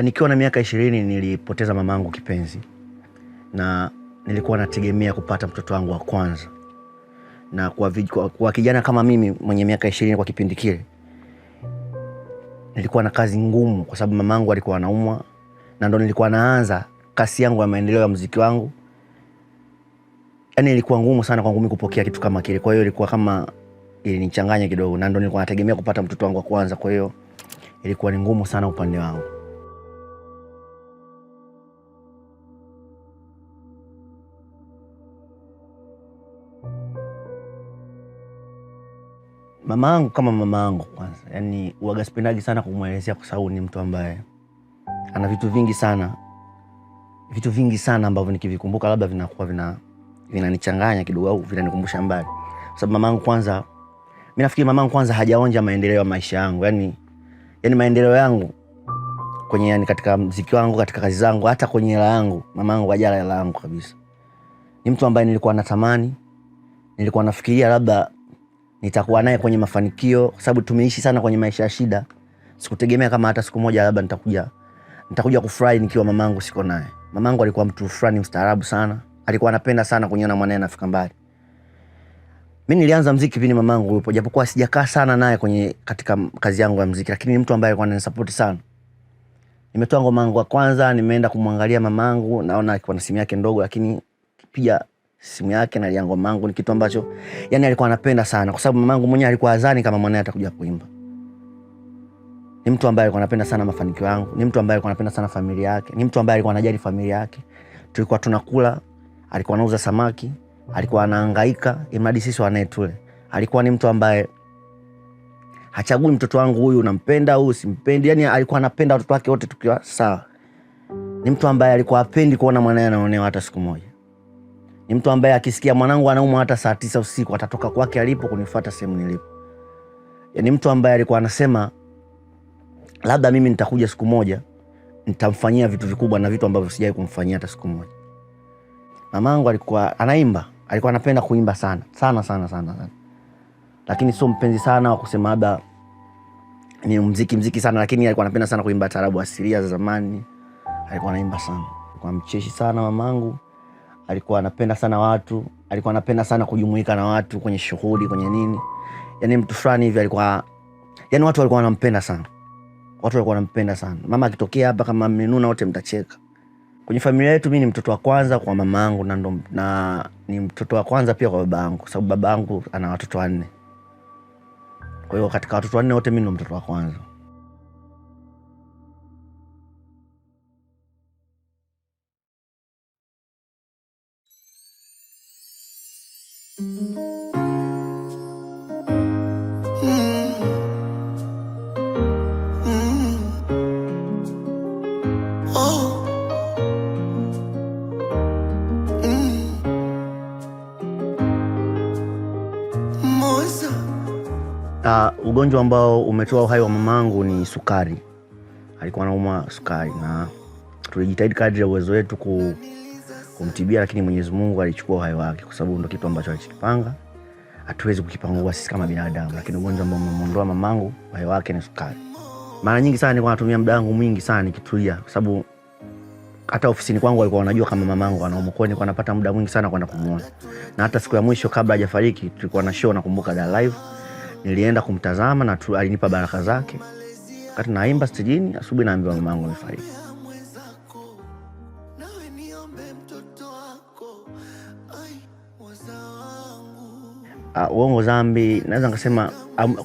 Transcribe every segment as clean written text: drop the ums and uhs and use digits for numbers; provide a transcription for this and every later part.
Nikiwa na miaka 20 nilipoteza mamangu kipenzi, na nilikuwa nategemea kupata mtoto wangu wa kwanza. Na kwa kijana kama mimi mwenye miaka 20 kwa kipindi kile, nilikuwa na kazi ngumu kwa sababu mamangu alikuwa anaumwa, na ndo nilikuwa naanza kasi yangu ya maendeleo ya muziki wangu. Yaani ilikuwa ngumu sana kwangu mimi kupokea kitu kama kile. Kwa hiyo ilikuwa kama ilinichanganya kidogo, na ndo nilikuwa nategemea kupata mtoto wangu wa kwanza. Kwa hiyo ilikuwa ni ngumu sana upande wangu. Mamangu kama mamangu kwanza, yani huaga sipendagi sana kumuelezea kwa sababu ni mtu ambaye ana vitu vingi sana ambavyo nikivikumbuka labda vinakuwa vinanichanganya kidogo au vinanikumbusha mbali. Kwa sababu mamangu kwanza, mimi nafikiri mamangu kwanza hajaonja maendeleo ya maisha yangu, yani maendeleo yangu kwenye, yani katika muziki wangu, katika kazi zangu, hata kwenye hela yangu, mamangu hajala hela yangu kabisa. Ni mtu ambaye nilikuwa natamani, nilikuwa nafikiria labda nitakuwa naye kwenye mafanikio, kwa sababu tumeishi sana kwenye maisha ya shida. Sikutegemea kama hata siku moja labda nitakuja kufurahi nikiwa mamangu siko naye. Mamangu alikuwa mtu fulani mstaarabu sana, alikuwa anapenda sana kuniona mwanae anafika mbali. Mimi nilianza muziki kipindi mamangu yupo, japokuwa sijakaa sana naye katika kazi yangu ya muziki, lakini ni mtu ambaye alikuwa ananisupport sana. Nimetoa ngoma yangu ya kwanza, nimeenda kumwangalia mamangu, naona alikuwa na simu yake ndogo, lakini pia simu yake na ngoma yangu ni kitu ambacho yani alikuwa anapenda sana, kwa sababu mamangu mwenyewe alikuwa azani kama mwanae atakuja kuimba. Ni mtu ambaye alikuwa anapenda sana mafanikio yangu, ni mtu ambaye alikuwa anapenda sana familia yake, ni mtu ambaye alikuwa anajali familia yake. Tulikuwa tunakula, alikuwa anauza samaki, alikuwa anahangaika imradi sisi wanae tule. Alikuwa ni mtu ambaye hachagui mtoto wangu huyu nampenda au simpendi, yani alikuwa anapenda watoto wake wote tukiwa sawa. Ni mtu ambaye alikuwa hapendi kuona mwanae anaonewa hata siku moja. Ni mtu ambaye akisikia mwanangu anaumwa hata saa 9 usiku atatoka kwake alipo kunifuata sehemu nilipo. Yaani mtu ambaye alikuwa anasema labda mimi nitakuja siku moja nitamfanyia vitu vikubwa na vitu ambavyo sijai kumfanyia hata siku moja. Mamangu alikuwa anaimba, alikuwa anapenda kuimba sana sana. Lakini sio mpenzi sana wa kusema labda ni muziki sana, lakini alikuwa anapenda sana kuimba taarabu asilia za zamani. Alikuwa anaimba sana. Alikuwa mcheshi sana mamangu. Alikuwa anapenda sana watu, alikuwa anapenda sana kujumuika na watu kwenye shughuli, kwenye nini. Yaani mtu fulani hivi alikuwa, yani watu walikuwa wanampenda sana. Mama akitokea hapa kama amenuna wote mtacheka. Kwenye familia yetu mimi ni mtoto wa kwanza kwa mamangu, na ni mtoto wa kwanza pia kwa babangu, kwa sababu babangu ana watoto 4. Kwa hiyo katika watoto 4 wote mimi ndo mtoto wa kwanza. Ugonjwa ambao umetoa uhai wa mamangu ni sukari. Alikuwa anaumwa sukari, na tulijitahidi kadri ya uwezo wetu kumtibia, lakini Mwenyezi Mungu alichukua uhai wake, kwa sababu ndio kitu ambacho alichokipanga. Hatuwezi kukipangua sisi kama binadamu, lakini ugonjwa ambao umemondoa mamangu uhai wake ni sukari. Mara nyingi sana nilikuwa natumia muda wangu mwingi sana nikitulia, kwa sababu hata ofisini kwangu walikuwa wanajua kama mamangu anaumwa, kwa hiyo nilikuwa napata muda mwingi sana kwenda kumuona. Na hata siku ya mwisho kabla hajafariki tulikuwa na show nakumbuka da live. Nilienda kumtazama na alinipa baraka zake. Wakati naimba stejini, asubuhi naambiwa mamangu amefariki. Uongo zambi, naweza nikasema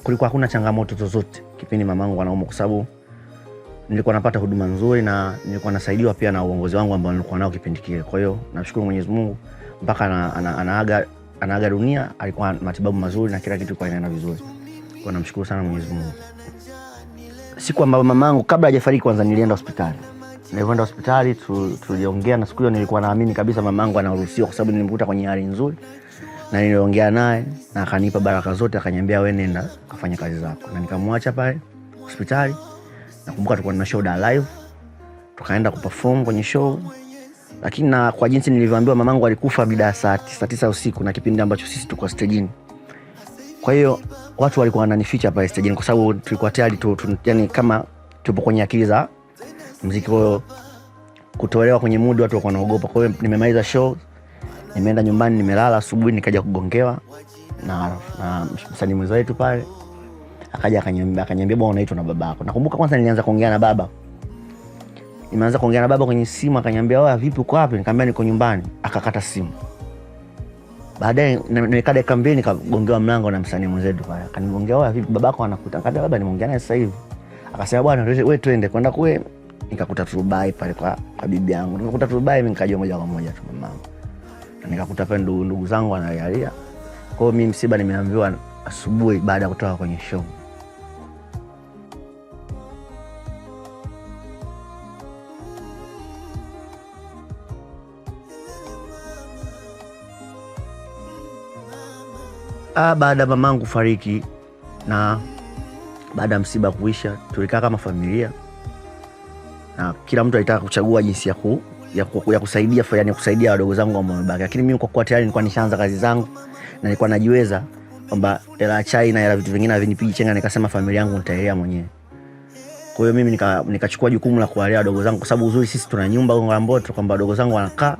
kulikuwa hakuna changamoto zozote kipindi mamangu anaumwa, kwa sababu nilikuwa napata huduma nzuri na nilikuwa nasaidiwa pia na uongozi wangu ambao nilikuwa nao kipindi kile. Kwa hiyo nashukuru Mwenyezi Mungu mpaka anaaga dunia alikuwa matibabu mazuri na kila kitu kwa inaenda vizuri. Kwa namshukuru sana Mwenyezi Mungu. Siku ambayo mamangu kabla hajafariki kwanza nilienda hospitali. Nilipoenda hospitali tuliongea, na siku hiyo nilikuwa naamini kabisa mamangu anaruhusiwa, kwa sababu nilimkuta kwenye hali nzuri. Na niliongea naye na akanipa baraka zote, akaniambia wewe nenda kafanya kazi zako. Na nikamwacha pale hospitali. Nakumbuka tulikuwa na show da live. Tukaenda kuperform kwenye show. Lakini na kwa jinsi nilivyoambiwa mamangu alikufa mida saa 9 usiku, na kipindi ambacho sisi tuko stejini. Kwa hiyo watu walikuwa wananificha pale stejini, kwa sababu tulikuwa tayari yani kama tupo kwenye akili za muziki huo kutolewa kwenye mood, watu wako wanaogopa. Kwa hiyo nimemaliza show, nimeenda nyumbani, nimelala. Asubuhi nikaja kugongewa na msanii mwenza wetu pale, akaja akaniambia bwana unaitwa na babako. Nakumbuka kwanza nilianza kuongea na baba. Nimeanza kuongea na baba kwenye simu, akaniambia wewe vipi uko wapi? Nikamwambia niko nyumbani. Akakata simu. Baadaye nimekaa dakika mbili nikagongewa mlango na msanii mwenzetu pale. Akanigongea wewe vipi babako anakuta? Nikamwambia baba nimeongea naye sasa hivi. Akasema bwana wewe twende kwenda kule. Nikakuta Dubai pale kwa bibi yangu. Nikakuta Dubai, mimi nikajua moja kwa moja tu mama. Na nikakuta pale ndugu zangu wanalialia. Kwa hiyo mimi msiba nimeambiwa asubuhi baada ya kutoka kwenye show. Baada ya mamangu kufariki na baada ya msiba kuisha, tulikaa kama familia na kila mtu alitaka kuchagua jinsi ya kusaidia, yani kusaidia wadogo zangu ambao wamebaki. Lakini mimi kwa kuwa tayari nilikuwa nishaanza kazi zangu na nilikuwa najiweza kwamba hela chai na hela vitu vingine havinipigi chenga, nikasema familia yangu nitaelea mwenyewe. Kwa hiyo mimi nikachukua jukumu la kuwalea wadogo zangu, kwa sababu uzuri sisi tuna nyumba Gongo la Mboto, kwamba wadogo zangu wanakaa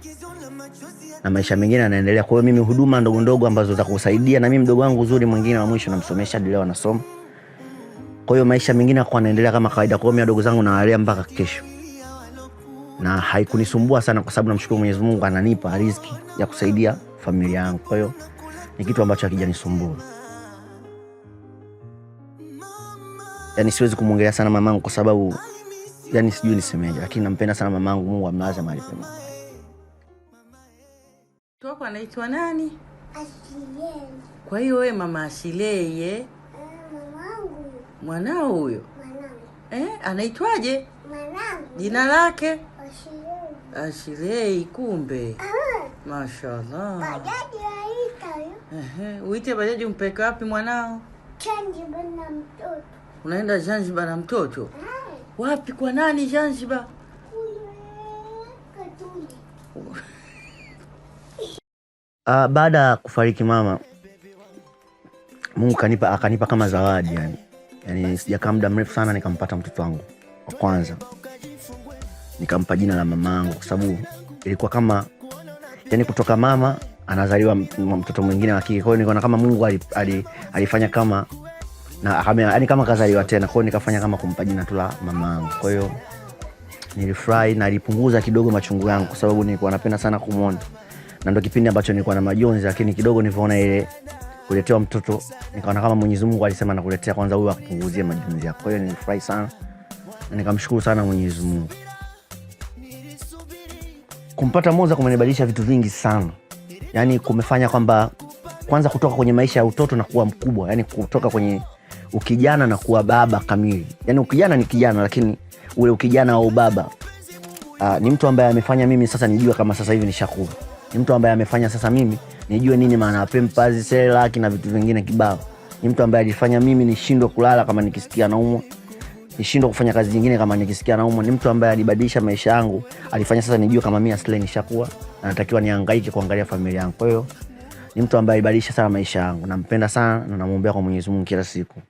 na maisha mengine yanaendelea. Kwa hiyo mimi huduma ndogo ndogo ambazo za kusaidia, na mimi mdogo wangu uzuri mwingine wa mwisho namsomesha hadi leo anasoma. Kwa hiyo maisha mengine yako yanaendelea kama kawaida. Kwa hiyo mimi wadogo zangu nawalea mpaka kesho. Na haikunisumbua sana kwa sababu namshukuru Mwenyezi Mungu ananipa riziki ya kusaidia familia yangu. Kwa hiyo ni kitu ambacho hakijanisumbua. Yani siwezi kumuongelea sana mamangu kwa sababu yani sijui nisemeje, lakini nampenda sana mamangu. Mungu amlaze mahali pema. Wako anaitwa nani? Ashilei. Kwa hiyo wewe mama Ashilei Mamangu. Mwanao huyo? Mwanangu. Anaitwaje? Mwanangu. Jina lake? Ashilei. Ashilei, kumbe. Mashallah. Bajaji aita yo. Uite bajaji umpeke wapi mwanao? Zanzibar na mtoto. Unaenda Zanzibar na mtoto? Wapi kwa nani Zanzibar? Katuli. Baada ya kufariki mama, Mungu akanipa kama zawadi yani. Yani sijakaa muda mrefu sana nikampata mtoto wangu wa kwanza. Nikampa jina la mamangu kwa sababu ilikuwa kama yani kutoka mama anazaliwa mtoto mwingine wa kike. Kwa hiyo nikaona kama Mungu alifanya kama na yani kama kazaliwa tena. Kwa hiyo nikafanya kama kumpa jina tu la mamangu. Kwa hiyo nilifurahi na nilipunguza kidogo machungu yangu kwa sababu nilikuwa napenda sana kumuona. Na ndio kipindi ambacho nilikuwa na majonzi, lakini kidogo nilipoona ile kuletewa mtoto nikaona kama Mwenyezi Mungu alisema nakuletea kwanza huyu akupunguzie majonzi yako. Kwa hiyo nilifurahi sana na nikamshukuru sana Mwenyezi Mungu. Kumpata Moza kumenibadilisha vitu vingi sana. Yani kumefanya kwamba kwanza kutoka kwenye maisha ya utoto na kuwa mkubwa, yani kutoka kwenye ukijana na kuwa baba kamili. Yani ukijana ni kijana lakini ule ukijana wa ubaba. Ni mtu ambaye amefanya mimi sasa nijue kama sasa hivi nishakuwa. Ni mtu ambaye amefanya sasa mimi nijue nini maana ya Pampers, Cerelac na vitu vingine kibao. Ni mtu ambaye alifanya mimi nishindwe kulala kama nikisikia naumwa, nishindwe kufanya kazi nyingine kama nikisikia naumwa. Ni mtu ambaye alibadilisha maisha yangu, alifanya sasa nijue kama mimi asili nishakuwa na natakiwa nihangaike kuangalia familia yangu. Kwa hiyo ni mtu ambaye alibadilisha sana maisha yangu. Nampenda sana na namuombea kwa Mwenyezi Mungu kila siku.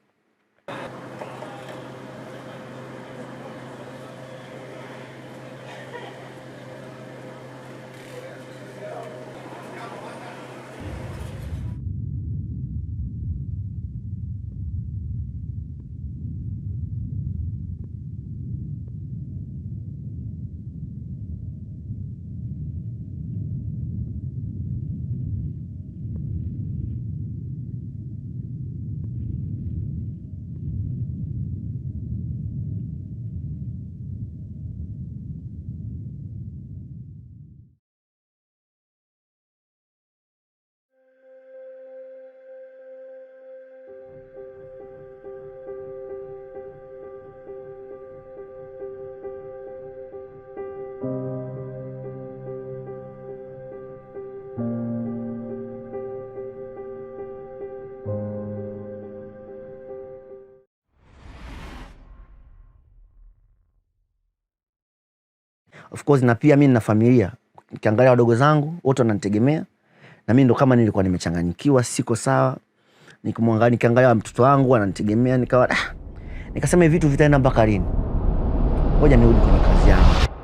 Of course na pia mimi nina familia. Nikiangalia wadogo zangu wote wananitegemea. Na mimi ndo kama nilikuwa nimechanganyikiwa, siko sawa. Nikiangalia mtoto wangu ananitegemea, nikasema hivi vitu vitaenda mpaka lini? ngoja nirudi kwenye kazi yangu.